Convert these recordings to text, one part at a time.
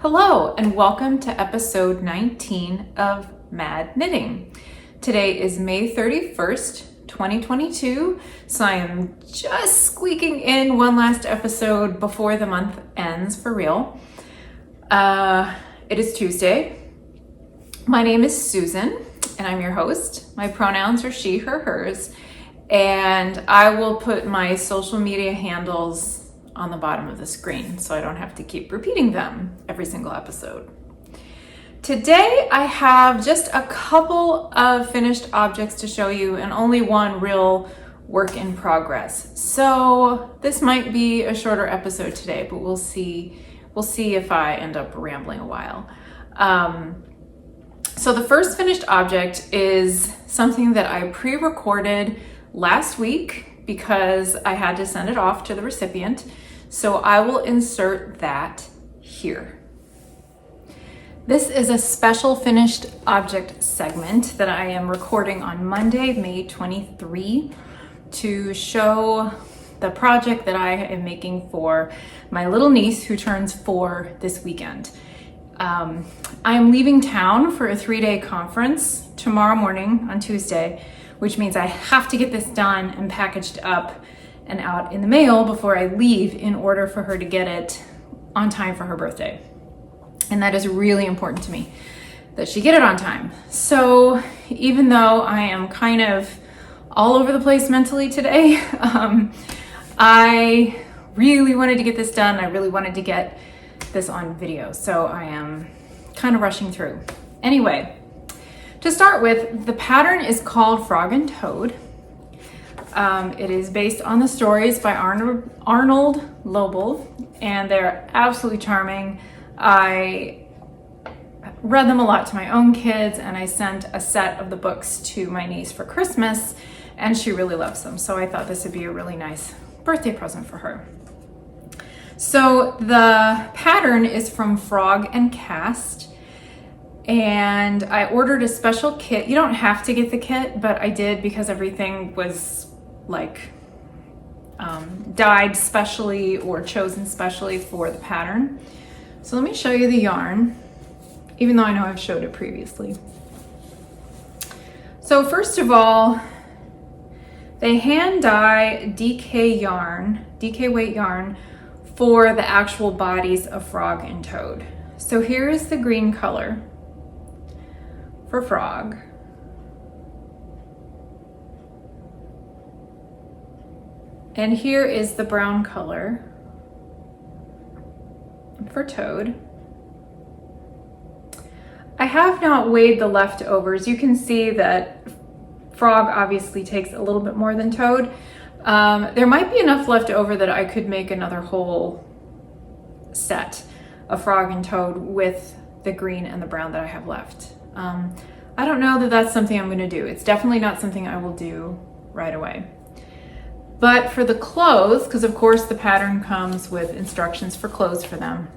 Hello and welcome to episode 19 of Mad Knitting. Today is May 31st, 2022, so I am just squeaking in one last episode before the month ends for real. It is Tuesday. My name is Susan and I'm your host. My pronouns are she, her, hers, and I will put my social media handles on the bottom of the screen so I don't have to keep repeating them every single episode. Today I have just a couple of finished objects to show you and only one real work in progress. So this might be a shorter episode today, but we'll see if I end up rambling a while. So the first finished object is something that I pre-recorded last week because I had to send it off to the recipient. So I will insert that here. This is a special finished object segment that I am recording on Monday, May 23, to show the project that I am making for my little niece who turns 4 this weekend. I'm leaving town for a 3-day conference tomorrow morning on Tuesday, which means I have to get this done and packaged up and out in the mail before I leave in order for her to get it on time for her birthday. And that is really important to me, that she get it on time. So even though I am kind of all over the place mentally today, I really wanted to get this done. I really wanted to get this on video. So I am kind of rushing through. Anyway, to start with, the pattern is called Frog and Toad. It is based on the stories by Arnold Lobel, and they're absolutely charming. I read them a lot to my own kids, and I sent a set of the books to my niece for Christmas, and she really loves them. So I thought this would be a really nice birthday present for her. So the pattern is from Frog and Cast, and I ordered a special kit. You don't have to get the kit, but I did because everything was dyed specially or chosen specially for the pattern. So let me show you the yarn, even though I know I've showed it previously. So first of all, they hand dye DK weight yarn for the actual bodies of Frog and Toad. So here is the green color for Frog. And here is the brown color for Toad. I have not weighed the leftovers. You can see that Frog obviously takes a little bit more than Toad. There might be enough left over that I could make another whole set of Frog and Toad with the green and the brown that I have left. I don't know that that's something I'm going to do. It's definitely not something I will do right away. But for the clothes, because of course the pattern comes with instructions for clothes for them,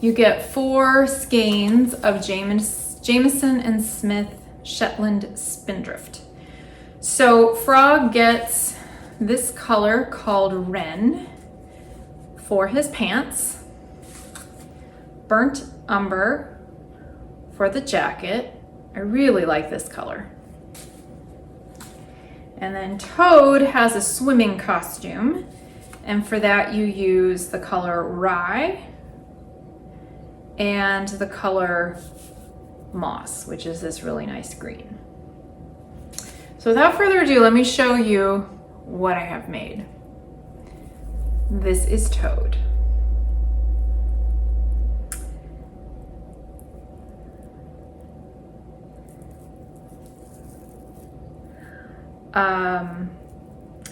you get 4 skeins of Jamieson and Smith Shetland Spindrift. So Frog gets this color called Wren for his pants, Burnt Umber for the jacket. I really like this color. And then Toad has a swimming costume, and for that you use the color Rye and the color Moss, which is this really nice green. So without further ado, let me show you what I have made. This is Toad.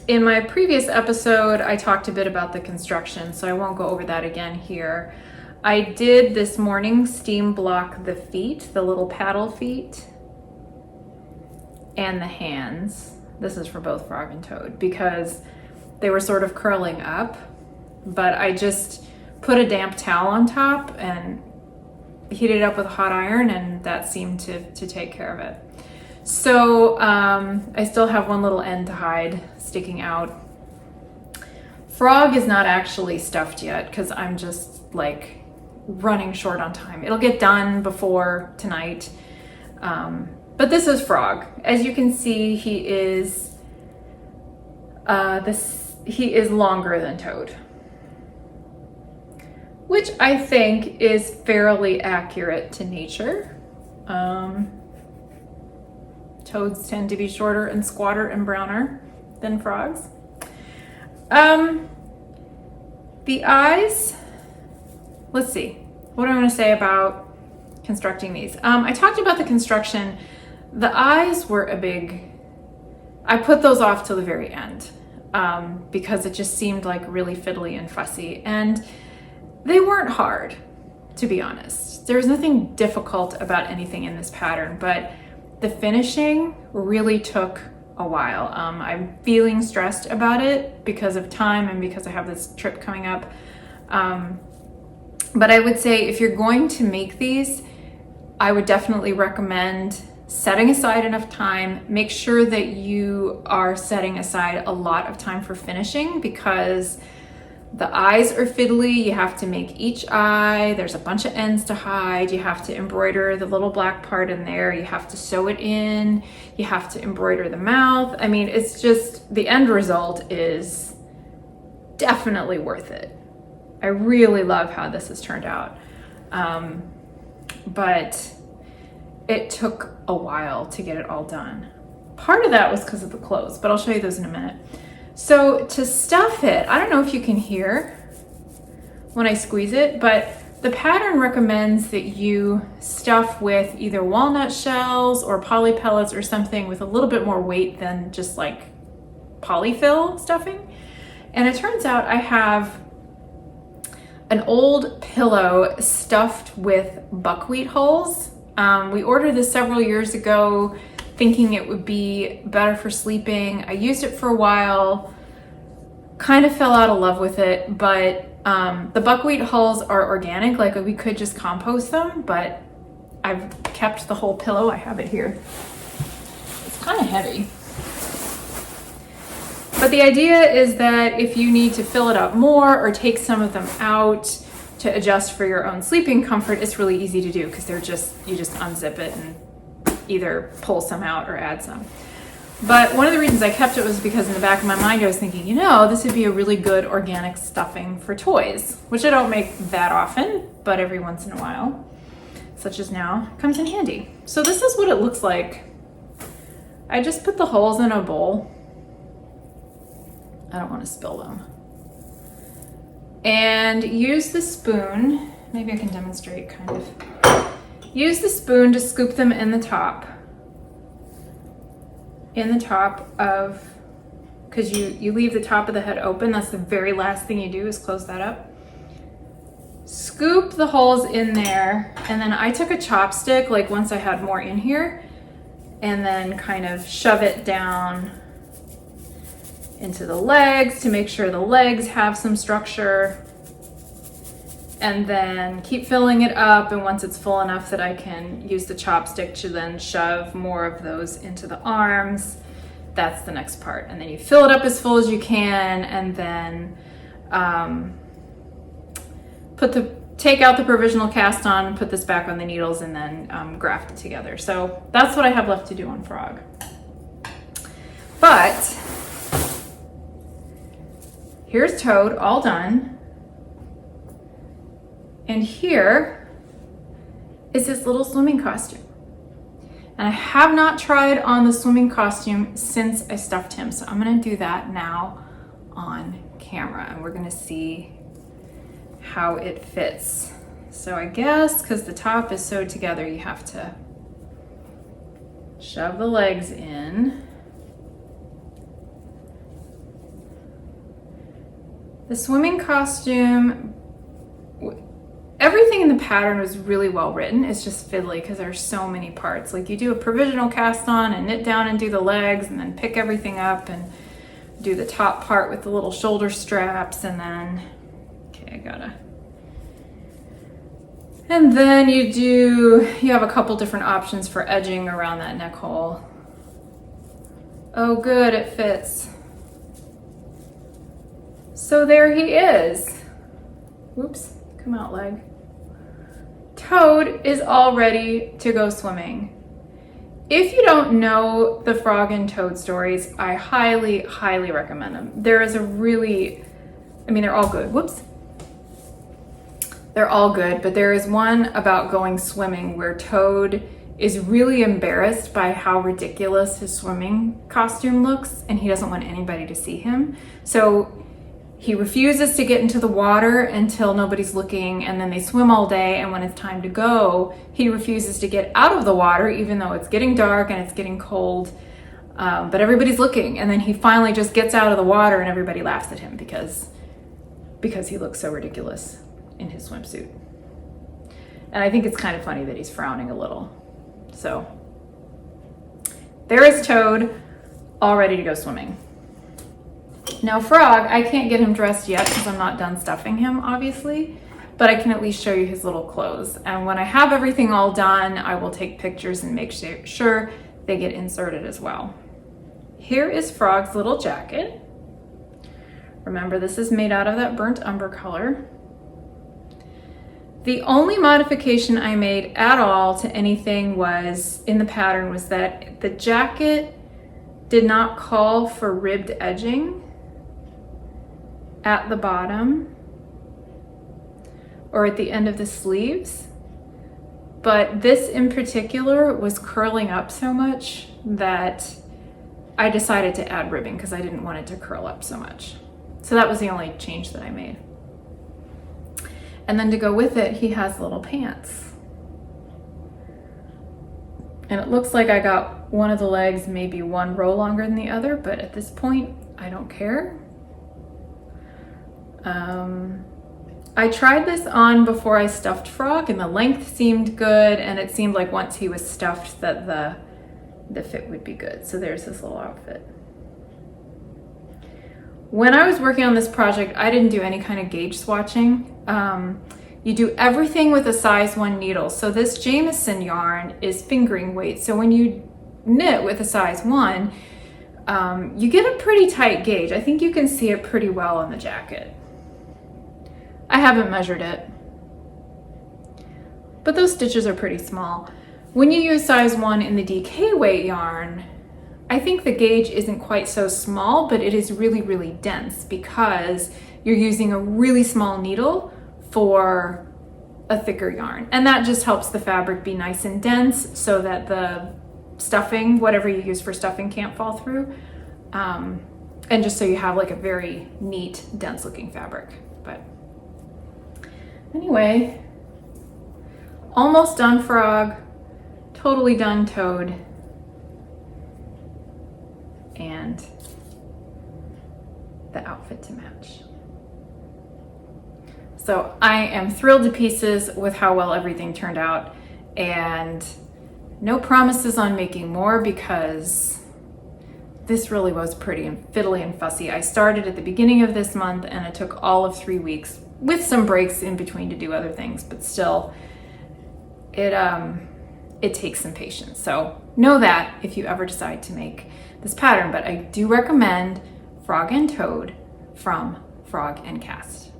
In my previous episode, I talked a bit about the construction, so I won't go over that again here. I did this morning steam block the feet, the little paddle feet, and the hands. This is for both Frog and Toad because they were sort of curling up, but I just put a damp towel on top and heated it up with a hot iron, and that seemed to take care of it. So I still have one little end to hide sticking out. Frog is not actually stuffed yet because I'm just like running short on time. It'll get done before tonight. But this is Frog. As you can see, he is longer than Toad, which I think is fairly accurate to nature. Toads tend to be shorter and squatter and browner than frogs. The eyes, let's see, what do I want to say about constructing these? I talked about the construction. The eyes were I put those off till the very end because it just seemed like really fiddly and fussy, and they weren't hard, to be honest. There's nothing difficult about anything in this pattern, but the finishing really took a while. I'm feeling stressed about it because of time and because I have this trip coming up. But I would say if you're going to make these, I would definitely recommend setting aside enough time. Make sure that you are setting aside a lot of time for finishing because the eyes are fiddly. You have to make each eye. There's a bunch of ends to hide. You have to embroider the little black part in there. You have to sew it in. You have to embroider the mouth. I mean, it's just, the end result is definitely worth it. I really love how this has turned out. But it took a while to get it all done. Part of that was because of the clothes, but I'll show you those in a minute. So to stuff it, I don't know if you can hear when I squeeze it, but the pattern recommends that you stuff with either walnut shells or poly pellets or something with a little bit more weight than just like polyfill stuffing. And it turns out I have an old pillow stuffed with buckwheat hulls. We ordered this several years ago thinking it would be better for sleeping. I used it for a while, kind of fell out of love with it, but the buckwheat hulls are organic, like we could just compost them, but I've kept the whole pillow. I have it here. It's kind of heavy. But the idea is that if you need to fill it up more or take some of them out to adjust for your own sleeping comfort, it's really easy to do because you just unzip it and either pull some out or add some. But one of the reasons I kept it was because in the back of my mind I was thinking, you know, this would be a really good organic stuffing for toys, which I don't make that often, but every once in a while, such as now, comes in handy. So this is what it looks like. I just put the holes in a bowl. I don't want to spill them. And use the spoon, maybe I can demonstrate kind of. Use the spoon to scoop them in the top of, because you leave the top of the head open. That's the very last thing you do is close that up. Scoop the holes in there, and then I took a chopstick, like once I had more in here, and then kind of shove it down into the legs to make sure the legs have some structure. And then keep filling it up, and once it's full enough that I can use the chopstick to then shove more of those into the arms, that's the next part. And then you fill it up as full as you can, and then take out the provisional cast on and put this back on the needles, and then graft it together. So that's what I have left to do on Frog. But here's Toad all done. And here is his little swimming costume. And I have not tried on the swimming costume since I stuffed him. So I'm gonna do that now on camera, and we're gonna see how it fits. So I guess because the top is sewed together, you have to shove the legs in. The swimming costume, everything in the pattern was really well written. It's just fiddly because there's so many parts. Like you do a provisional cast on and knit down and do the legs, and then pick everything up and do the top part with the little shoulder straps, and then, and then you have a couple different options for edging around that neck hole. Oh good, it fits. So there he is. Whoops, come out leg. Toad is all ready to go swimming. If you don't know the frog and toad stories, I highly, highly recommend them. There is a really, they're all good. Whoops. They're all good, but there is one about going swimming where Toad is really embarrassed by how ridiculous his swimming costume looks, and he doesn't want anybody to see him. So he refuses to get into the water until nobody's looking, and then they swim all day, and when it's time to go, he refuses to get out of the water even though it's getting dark and it's getting cold, but everybody's looking, and then he finally just gets out of the water and everybody laughs at him because he looks so ridiculous in his swimsuit. And I think it's kind of funny that he's frowning a little. So there is Toad, all ready to go swimming. Now Frog, I can't get him dressed yet because I'm not done stuffing him, obviously, but I can at least show you his little clothes. And when I have everything all done, I will take pictures and make sure they get inserted as well. Here is Frog's little jacket. Remember, this is made out of that burnt umber color. The only modification I made at all to anything was in the pattern was that the jacket did not call for ribbed edging at the bottom or at the end of the sleeves, but this in particular was curling up so much that I decided to add ribbing because I didn't want it to curl up so much. So that was the only change that I made. And then to go with it, he has little pants. And it looks like I got one of the legs maybe one row longer than the other, but at this point, I don't care. I tried this on before I stuffed Frog, and the length seemed good, and it seemed like once he was stuffed that the fit would be good. So there's his little outfit. When I was working on this project, I didn't do any kind of gauge swatching. You do everything with a size 1 needle. So this Jameson yarn is fingering weight. So when you knit with a size 1, you get a pretty tight gauge. I think you can see it pretty well on the jacket. I haven't measured it, but those stitches are pretty small. When you use size 1 in the DK weight yarn, I think the gauge isn't quite so small, but it is really, really dense because you're using a really small needle for a thicker yarn. And that just helps the fabric be nice and dense so that the stuffing, whatever you use for stuffing, can't fall through. And just so you have like a very neat, dense looking fabric. But anyway, almost done Frog, totally done Toad. And the outfit to match. So I am thrilled to pieces with how well everything turned out, and no promises on making more because this really was pretty fiddly and fussy. I started at the beginning of this month and it took all of 3 weeks with some breaks in between to do other things, but still it takes some patience. So know that if you ever decide to make this pattern, but I do recommend Frog and Toad from Frog and Cast.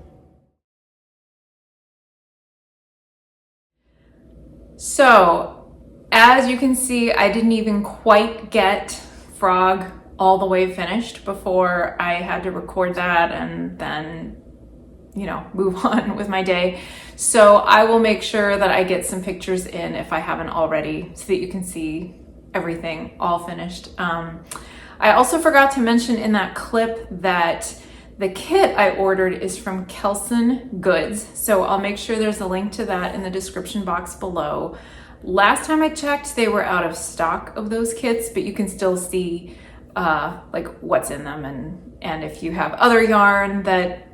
So as you can see, I didn't even quite get Frog all the way finished before I had to record that and then, move on with my day. So I will make sure that I get some pictures in if I haven't already so that you can see everything all finished. I also forgot to mention in that clip that the kit I ordered is from Kelson Goods. So I'll make sure there's a link to that in the description box below. Last time I checked, they were out of stock of those kits, but you can still see like what's in them. And if you have other yarn that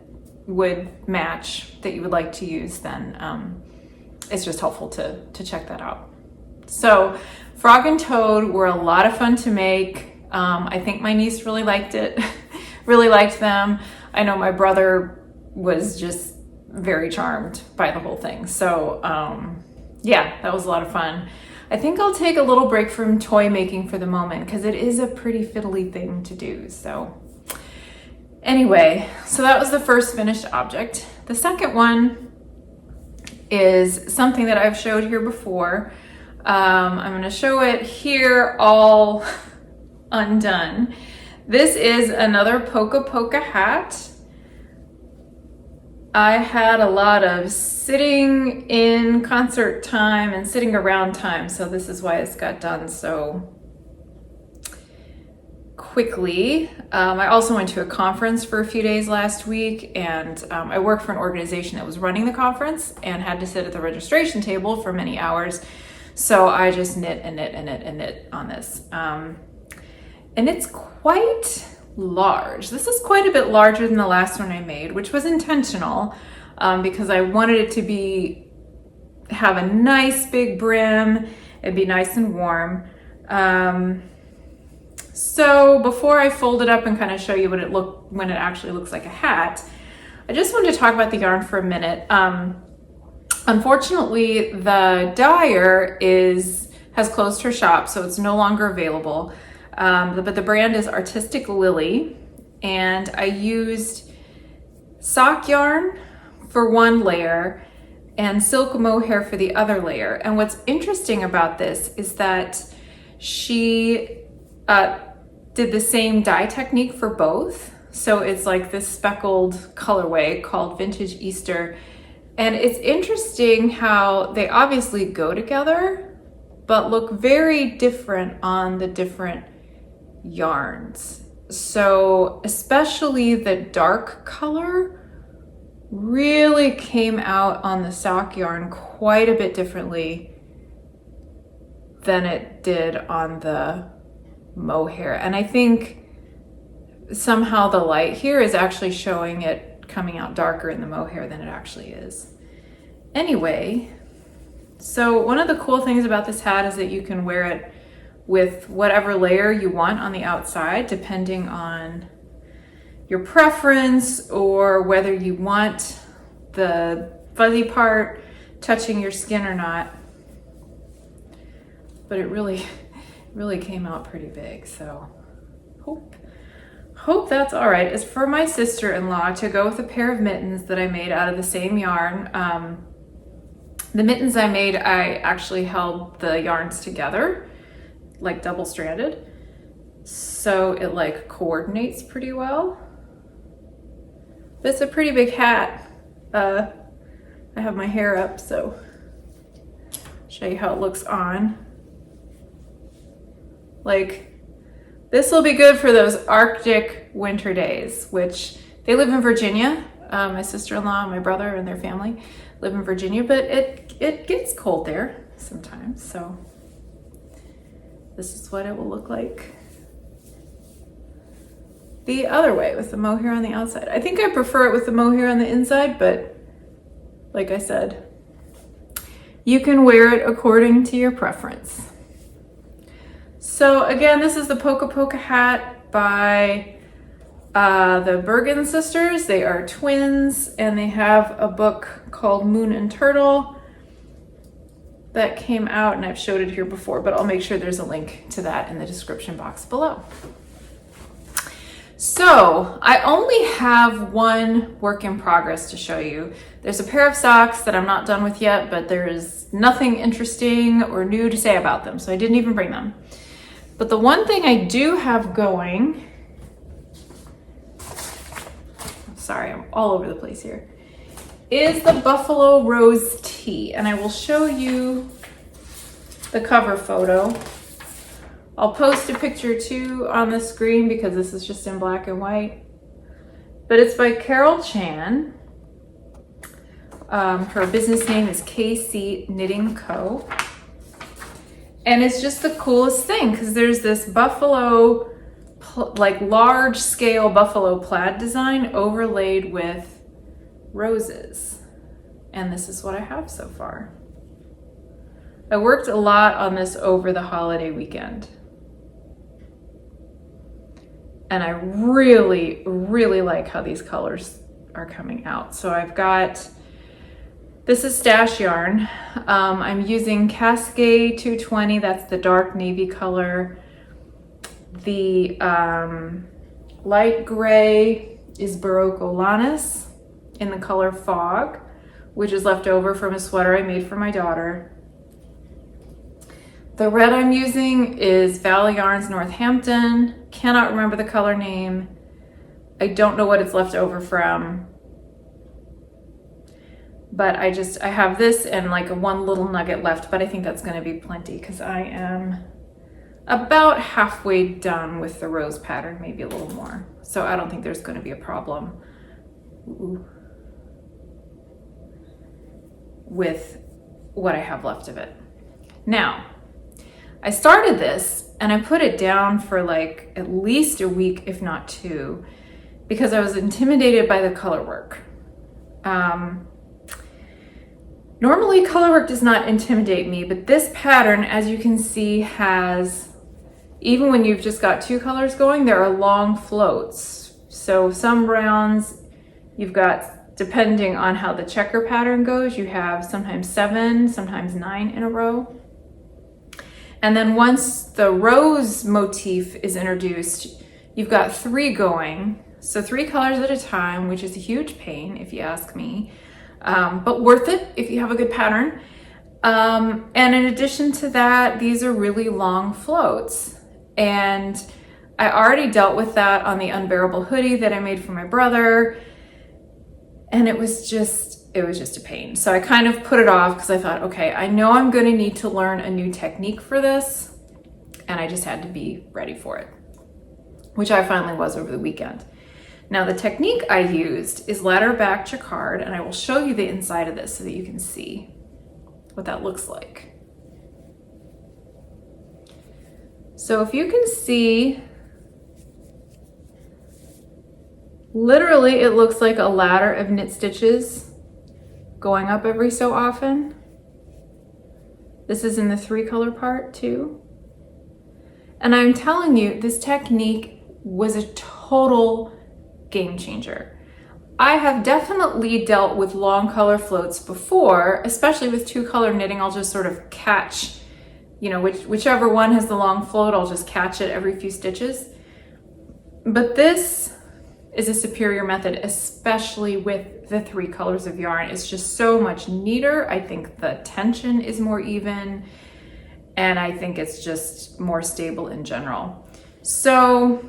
would match that you would like to use, then it's just helpful to check that out. So Frog and Toad were a lot of fun to make. I think my niece really liked it, really liked them. I know my brother was just very charmed by the whole thing. So yeah, that was a lot of fun. I think I'll take a little break from toy making for the moment because it is a pretty fiddly thing to do. So Anyway, so that was the first finished object. The second one is something that I've showed here before. I'm going to show it here all undone. This is another Polka hat. I had a lot of sitting in concert time and sitting around time, so this is why it's got done so quickly. I also went to a conference for a few days last week, and I work for an organization that was running the conference and had to sit at the registration table for many hours. So I just knit and knit and knit and knit on this. And it's quite large. This is quite a bit larger than the last one I made, which was intentional because I wanted it to have a nice big brim and be nice and warm. So before I fold it up and kind of show you when it actually looks like a hat, I just wanted to talk about the yarn for a minute. Unfortunately, the dyer has closed her shop, so it's no longer available. But the brand is Artistic Lily, and I used sock yarn for one layer and silk mohair for the other layer. And what's interesting about this is that she did the same dye technique for both. So it's like this speckled colorway called Vintage Easter. And it's interesting how they obviously go together, but look very different on the different yarns. So especially the dark color really came out on the sock yarn quite a bit differently than it did on the mohair. And I think somehow the light here is actually showing it coming out darker in the mohair than it actually is. Anyway, so one of the cool things about this hat is that you can wear it with whatever layer you want on the outside, depending on your preference or whether you want the fuzzy part touching your skin or not. But it really came out pretty big, so hope that's all right. It's for my sister-in-law to go with a pair of mittens that I made out of the same yarn. The mittens I made, I actually held the yarns together, like double-stranded, so it like coordinates pretty well. But it's a pretty big hat. I have my hair up, so I'll show you how it looks on. Like, this will be good for those Arctic winter days, which they live in Virginia. My sister-in-law and my brother and their family live in Virginia, but it gets cold there sometimes. So this is what it will look like the other way with the mohair on the outside. I think I prefer it with the mohair on the inside, but like I said, you can wear it according to your preference. So again, this is the Polka hat by the Bergen sisters. They are twins, and they have a book called Moon and Turtle that came out, and I've showed it here before, but I'll make sure there's a link to that in the description box below. So I only have one work in progress to show you. There's a pair of socks that I'm not done with yet, but there is nothing interesting or new to say about them, so I didn't even bring them. But the one thing I do have going, sorry, I'm all over the place here, is the Buffalo Rose Tee. And I will show you the cover photo. I'll post a picture too on the screen because this is just in black and white. But it's by Carol Chan. Her business name is KC Knitting Co. And it's just the coolest thing because there's this buffalo, like large scale buffalo plaid design overlaid with roses. And this is what I have so far. I worked a lot on this over the holiday weekend. And I really, really like how these colors are coming out. So I've got, this is stash yarn. I'm using Cascade 220, that's the dark navy color. The light gray is Berroco Lanas in the color Fog, which is left over from a sweater I made for my daughter. The red I'm using is Valley Yarns Northampton. Cannot remember the color name. I don't know what it's left over from. But I have this and like one little nugget left, but I think that's gonna be plenty because I am about halfway done with the rose pattern, maybe a little more. So I don't think there's gonna be a problem with what I have left of it. Now, I started this and I put it down for like at least a week, if not 2, because I was intimidated by the color work. Normally color work does not intimidate me, but this pattern, as you can see, has, even when you've just got 2 colors going, there are long floats. So some rounds you've got, depending on how the checker pattern goes, you have sometimes 7, sometimes 9 in a row. And then once the rose motif is introduced, you've got 3 going. So 3 colors at a time, which is a huge pain if you ask me, but worth it if you have a good pattern. And in addition to that, these are really long floats. And I already dealt with that on the Unbearable hoodie that I made for my brother. And it was just a pain. So I kind of put it off because I thought, okay, I know I'm going to need to learn a new technique for this. And I just had to be ready for it, which I finally was over the weekend. Now the technique I used is ladder back jacquard, and I will show you the inside of this so that you can see what that looks like. So if you can see, literally it looks like a ladder of knit stitches going up every so often. This is in the 3 color part too. And I'm telling you, this technique was a total game changer. I have definitely dealt with long color floats before, especially with 2 color knitting. I'll just sort of catch, you know, whichever one has the long float, I'll just catch it every few stitches. But this is a superior method, especially with the 3 colors of yarn. It's just so much neater. I think the tension is more even, and I think it's just more stable in general. So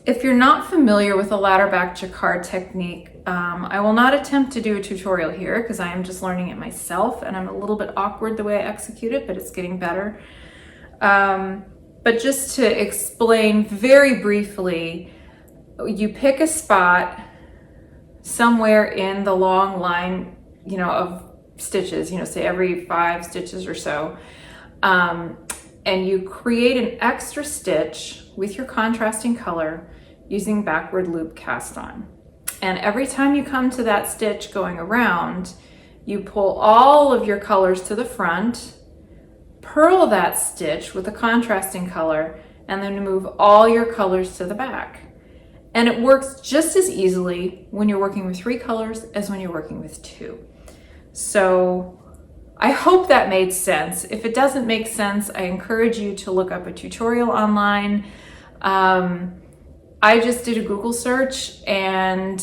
if you're not familiar with the ladder back jacquard technique, I will not attempt to do a tutorial here because I am just learning it myself, and I'm a little bit awkward the way I execute it, but it's getting better. But just to explain very briefly, you pick a spot somewhere in the long line, you know, of stitches, you know, say every 5 stitches or so, and you create an extra stitch with your contrasting color using backward loop cast on. And every time you come to that stitch going around, you pull all of your colors to the front, purl that stitch with a contrasting color, and then move all your colors to the back. And it works just as easily when you're working with 3 colors as when you're working with 2. So I hope that made sense. If it doesn't make sense, I encourage you to look up a tutorial online. I just did a Google search and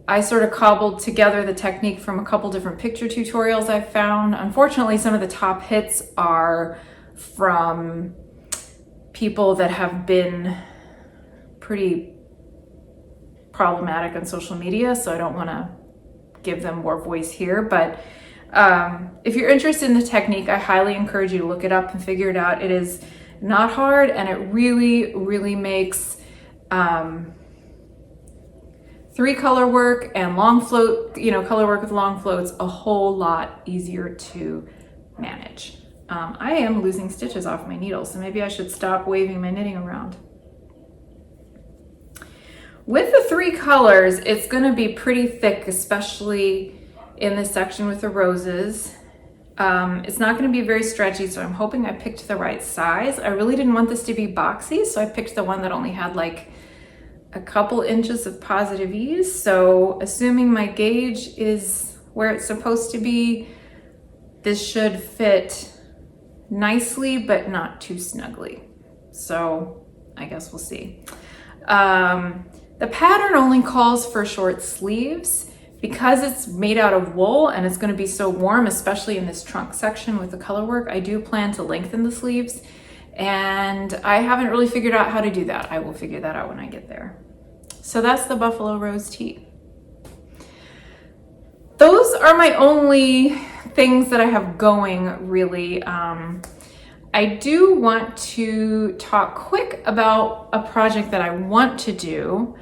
I sort of cobbled together the technique from a couple different picture tutorials I found. Unfortunately, some of the top hits are from people that have been pretty problematic on social media, so I don't want to give them more voice here. But if you're interested in the technique, I highly encourage you to look it up and figure it out. It is not hard, and it really, really makes 3 color work and long float, you know, color work with long floats a whole lot easier to manage. I am losing stitches off my needle, so maybe I should stop waving my knitting around. With the 3 colors, it's going to be pretty thick, especially in this section with the roses. It's not going to be very stretchy, so I'm hoping I picked the right size. I really didn't want this to be boxy, so I picked the one that only had like a couple inches of positive ease. So assuming my gauge is where it's supposed to be, this should fit nicely, but not too snugly. So I guess we'll see. The pattern only calls for short sleeves. Because it's made out of wool and it's going to be so warm, especially in this trunk section with the color work, I do plan to lengthen the sleeves, and I haven't really figured out how to do that. I will figure that out when I get there. So that's the Buffalo Rose tee. Those are my only things that I have going, really. I do want to talk quick about a project that I want to do.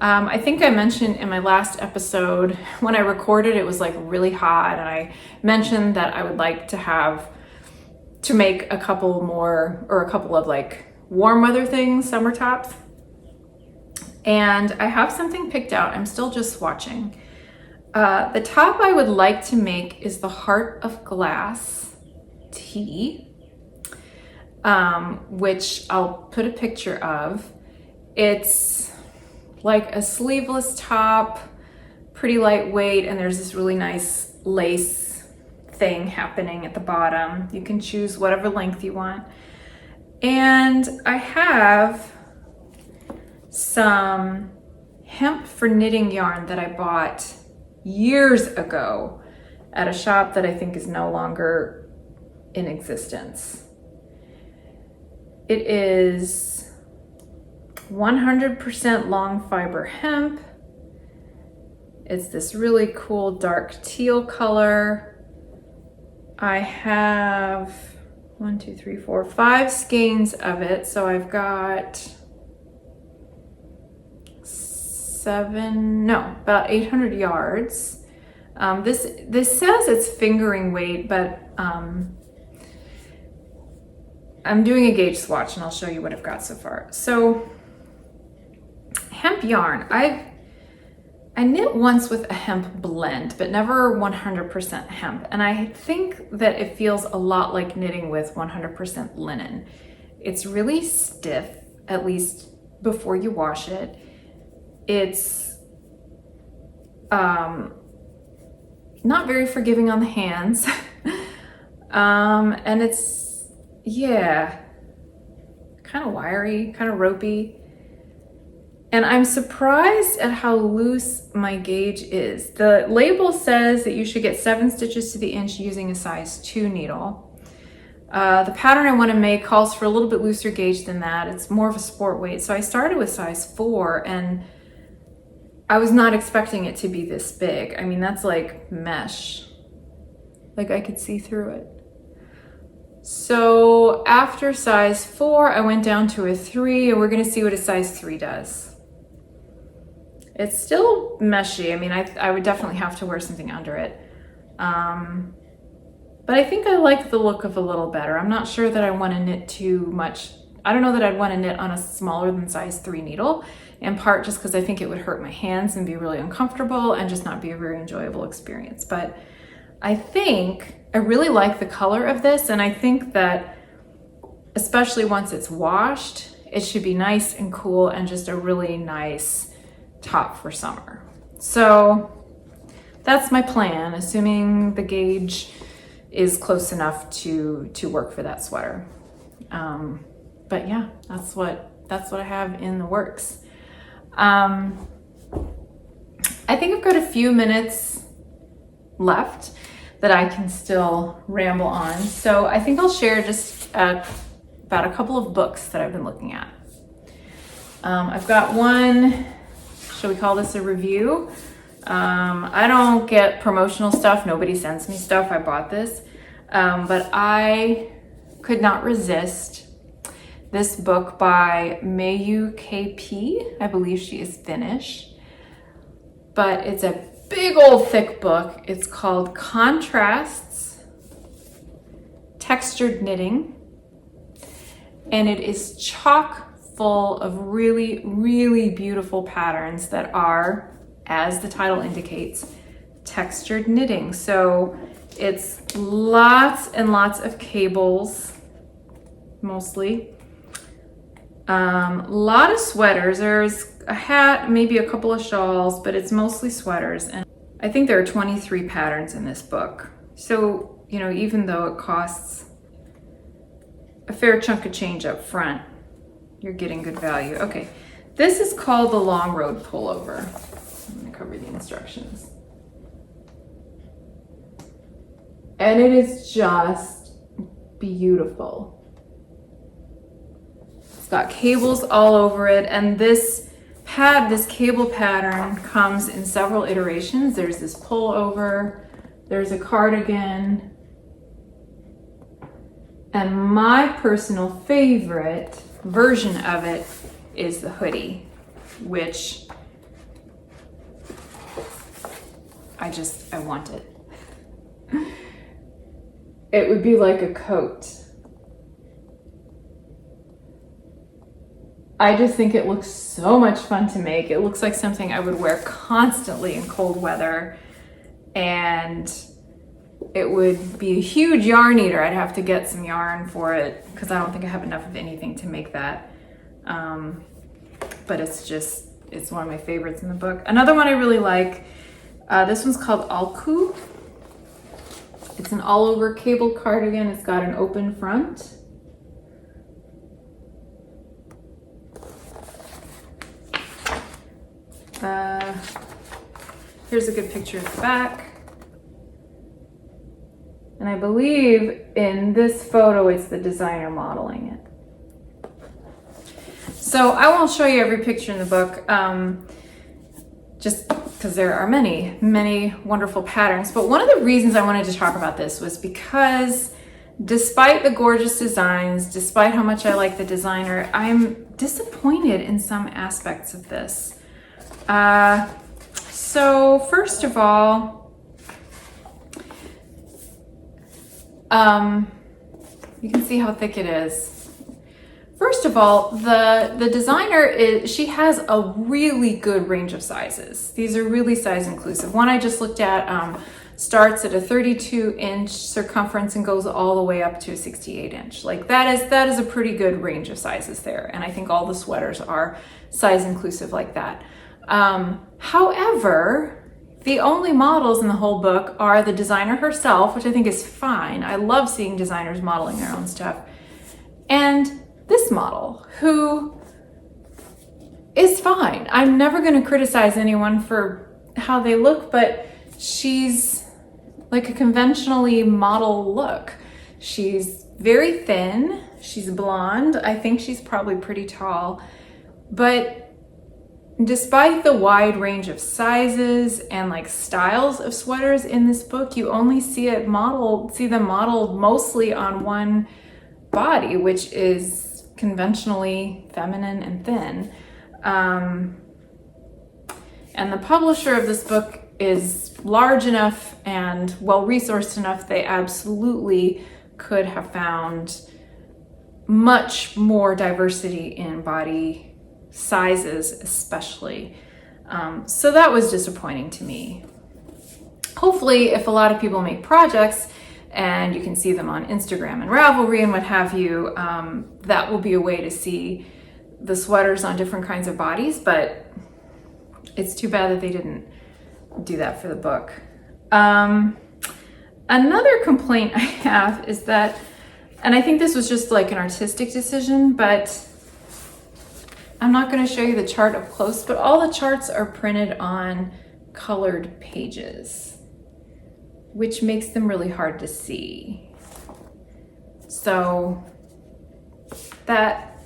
I think I mentioned in my last episode, when I recorded, it was like really hot, and I mentioned that I would like to make a couple more, or a couple of like warm weather things, summer tops. And I have something picked out. I'm still just swatching. The top I would like to make is the Heart of Glass tee, which I'll put a picture of. It's like a sleeveless top, pretty lightweight, and there's this really nice lace thing happening at the bottom. You can choose whatever length you want. And I have some hemp for knitting yarn that I bought years ago at a shop that I think is no longer in existence. It is 100% long fiber hemp. It's this really cool dark teal color. I have 5 skeins of it, so I've got about 800 yards. This says it's fingering weight, but I'm doing a gauge swatch and I'll show you what I've got so far. So hemp yarn, I knit once with a hemp blend, but never 100% hemp. And I think that it feels a lot like knitting with 100% linen. It's really stiff, at least before you wash it. It's not very forgiving on the hands. And it's, yeah, kind of wiry, kind of ropey. And I'm surprised at how loose my gauge is. The label says that you should get 7 stitches to the inch using a size 2 needle. The pattern I want to make calls for a little bit looser gauge than that. It's more of a sport weight. So I started with size 4, and I was not expecting it to be this big. I mean, that's like mesh. Like I could see through it. So after size 4, I went down to a 3, and we're going to see what a size 3 does. It's still meshy. I mean, I would definitely have to wear something under it. But I think I like the look of a little better. I'm not sure that I want to knit too much. I don't know that I'd want to knit on a smaller than size 3 needle, in part just because I think it would hurt my hands and be really uncomfortable and just not be a very enjoyable experience. But I think I really like the color of this, and I think that especially once it's washed, it should be nice and cool and just a really nice top for summer. So that's my plan, assuming the gauge is close enough to work for that sweater. But yeah, that's what I have in the works. I think I've got a few minutes left that I can still ramble on. So I think I'll share just about a couple of books that I've been looking at. I've got one. Shall we call this a review? I don't get promotional stuff. Nobody sends me stuff. I bought this. But I could not resist this book by Mayu KP. I believe she is Finnish. But it's a big old thick book. It's called Contrasts, Textured Knitting. And it is chock full of really, really beautiful patterns that are, as the title indicates, textured knitting. So it's lots and lots of cables, mostly. A lot of sweaters. There's a hat, maybe a couple of shawls, but it's mostly sweaters. And I think there are 23 patterns in this book. So, you know, even though it costs a fair chunk of change up front, you're getting good value. Okay, This is called the Long Road Pullover. I'm gonna cover the instructions. And it is just beautiful. It's got cables all over it, and this cable pattern comes in several iterations. There's this pullover, there's a cardigan, and my personal favorite version of it is the hoodie, which I want it. It would be like a coat. I just think it looks so much fun to make. It looks like something I would wear constantly in cold weather, and it would be a huge yarn eater. I'd have to get some yarn for it because I don't think I have enough of anything to make that. But it's one of my favorites in the book. Another one I really like, this one's called Alku. It's an all over cable cardigan. It's got an open front. Here's a good picture of the back. And I believe in this photo, it's the designer modeling it. So I won't show you every picture in the book, just because there are many, many wonderful patterns. But one of the reasons I wanted to talk about this was because despite the gorgeous designs, despite how much I like the designer, I'm disappointed in some aspects of this. So first of all, you can see how thick it is. First of all, the designer she has a really good range of sizes. These are really size inclusive. One I just looked at starts at a 32-inch circumference and goes all the way up to a 68-inch. Like that is a pretty good range of sizes there. And I think all the sweaters are size inclusive like that. However, the only models in the whole book are the designer herself, which I think is fine. I love seeing designers modeling their own stuff. And this model, who is fine. I'm never going to criticize anyone for how they look, but she's like a conventionally model look. She's very thin. She's blonde. I think she's probably pretty tall, but despite the wide range of sizes and like styles of sweaters in this book, you only see them modeled mostly on one body, which is conventionally feminine and thin. And the publisher of this book is large enough and well-resourced enough, they absolutely could have found much more diversity in body sizes especially. So that was disappointing to me. Hopefully, if a lot of people make projects and you can see them on Instagram and Ravelry and what have you, that will be a way to see the sweaters on different kinds of bodies, but it's too bad that they didn't do that for the book. Another complaint I have is that, and I think this was just like an artistic decision, but I'm not going to show you the chart up close, but all the charts are printed on colored pages, which makes them really hard to see. So that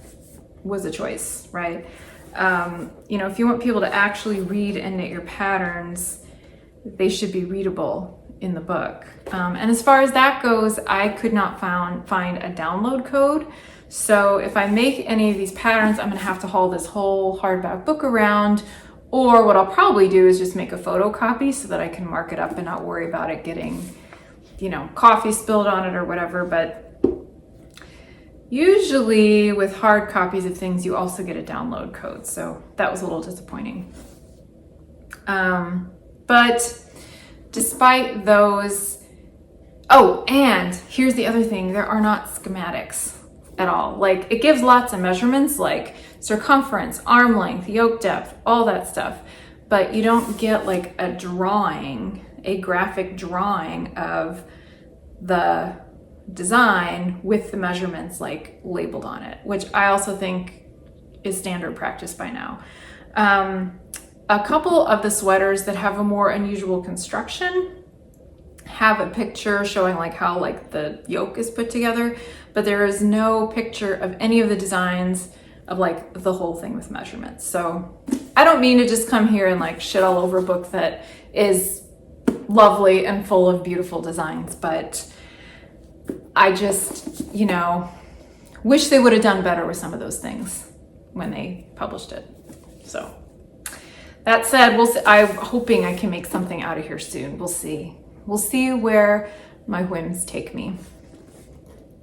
was a choice, right? You know, if you want people to actually read and knit your patterns, they should be readable in the book. And as far as that goes, I could not find a download code. So if I make any of these patterns, I'm gonna have to haul this whole hardback book around, or what I'll probably do is just make a photocopy so that I can mark it up and not worry about it getting, you know, coffee spilled on it or whatever. But usually with hard copies of things, you also get a download code. So that was a little disappointing. But despite those, oh, and here's the other thing, there are not schematics at all. Like, it gives lots of measurements like circumference, arm length, yoke depth, all that stuff, but you don't get like a drawing, a graphic drawing of the design with the measurements like labeled on it, which I also think is standard practice by now. A couple of the sweaters that have a more unusual construction have a picture showing like how like the yoke is put together, but there is no picture of any of the designs of like the whole thing with measurements. So I don't mean to just come here and like shit all over a book that is lovely and full of beautiful designs, but I just, you know, wish they would have done better with some of those things when they published it. So that said, we'll see. I'm hoping I can make something out of here soon. We'll see. We'll see where my whims take me.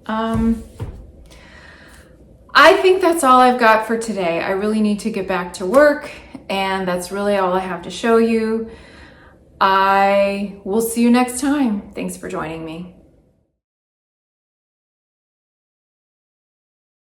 I think that's all I've got for today. I really need to get back to work, and that's really all I have to show you. I will see you next time. Thanks for joining me.